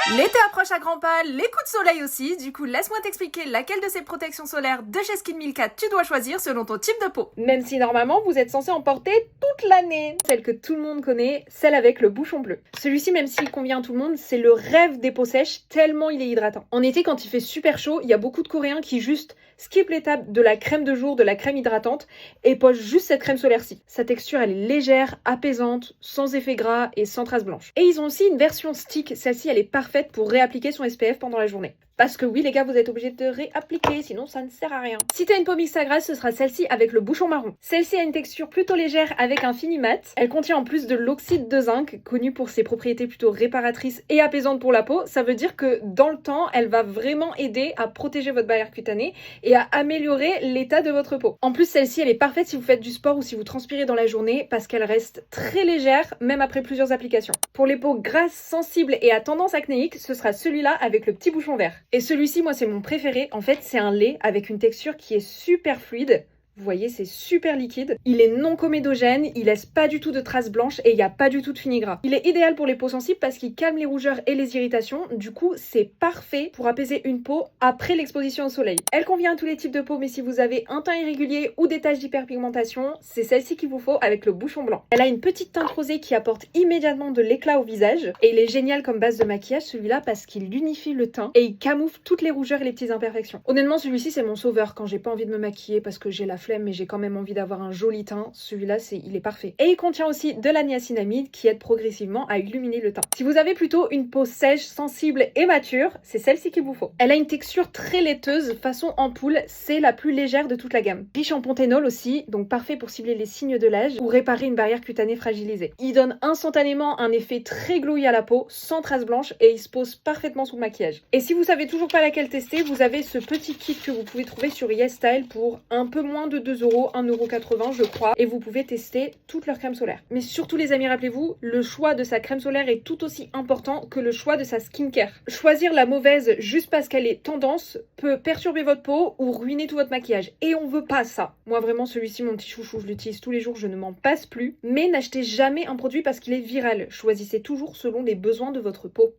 L'été approche à grands pas, les coups de soleil aussi, du coup laisse-moi t'expliquer laquelle de ces protections solaires de chez Skin Milka tu dois choisir selon ton type de peau. Même si normalement vous êtes censé en porter toute l'année. Celle que tout le monde connaît, celle avec le bouchon bleu. Celui-ci, même s'il convient à tout le monde, c'est le rêve des peaux sèches tellement il est hydratant. En été, quand il fait super chaud, il y a beaucoup de Coréens qui juste skip l'étape de la crème de jour, de la crème hydratante et pochent juste cette crème solaire-ci. Sa texture elle est légère, apaisante, sans effet gras et sans traces blanches. Et ils ont aussi une version stick, celle-ci elle est parfaite pour réappliquer son SPF pendant la journée. Parce que oui les gars, vous êtes obligés de réappliquer, sinon ça ne sert à rien. Si t'as une peau mixte à grasse, ce sera celle-ci avec le bouchon marron. Celle-ci a une texture plutôt légère avec un fini mat. Elle contient en plus de l'oxyde de zinc, connu pour ses propriétés plutôt réparatrices et apaisantes pour la peau. Ça veut dire que dans le temps, elle va vraiment aider à protéger votre barrière cutanée et à améliorer l'état de votre peau. En plus, celle-ci, elle est parfaite si vous faites du sport ou si vous transpirez dans la journée parce qu'elle reste très légère, même après plusieurs applications. Pour les peaux grasses, sensibles et à tendance acnéique, ce sera celui-là avec le petit bouchon vert. Et celui-ci, moi, c'est mon préféré. En fait, c'est un lait avec une texture qui est super fluide. Vous voyez, c'est super liquide. Il est non comédogène, il laisse pas du tout de traces blanches et il n'y a pas du tout de fini gras. Il est idéal pour les peaux sensibles parce qu'il calme les rougeurs et les irritations. Du coup, c'est parfait pour apaiser une peau après l'exposition au soleil. Elle convient à tous les types de peau, mais si vous avez un teint irrégulier ou des taches d'hyperpigmentation, c'est celle-ci qu'il vous faut avec le bouchon blanc. Elle a une petite teinte rosée qui apporte immédiatement de l'éclat au visage et il est génial comme base de maquillage celui-là parce qu'il unifie le teint et il camoufle toutes les rougeurs et les petites imperfections. Honnêtement, celui-ci c'est mon sauveur quand j'ai pas envie de me maquiller parce que j'ai la flemme mais j'ai quand même envie d'avoir un joli teint. Celui-là, il est parfait. Et il contient aussi de la niacinamide qui aide progressivement à illuminer le teint. Si vous avez plutôt une peau sèche, sensible et mature, c'est celle-ci qu'il vous faut. Elle a une texture très laiteuse, façon ampoule, c'est la plus légère de toute la gamme. Riche en panthénol aussi, donc parfait pour cibler les signes de l'âge ou réparer une barrière cutanée fragilisée. Il donne instantanément un effet très glowy à la peau, sans traces blanches et il se pose parfaitement sous le maquillage. Et si vous savez toujours pas laquelle tester, vous avez ce petit kit que vous pouvez trouver sur YesStyle pour un peu moins de 2 euros, 1,80 € je crois, et vous pouvez tester toute leur crème solaire. Mais surtout les amis, rappelez-vous, le choix de sa crème solaire est tout aussi important que le choix de sa skincare. Choisir la mauvaise juste parce qu'elle est tendance peut perturber votre peau ou ruiner tout votre maquillage. Et on veut pas ça. Moi vraiment celui-ci, mon petit chouchou, je l'utilise tous les jours, je ne m'en passe plus. Mais n'achetez jamais un produit parce qu'il est viral. Choisissez toujours selon les besoins de votre peau.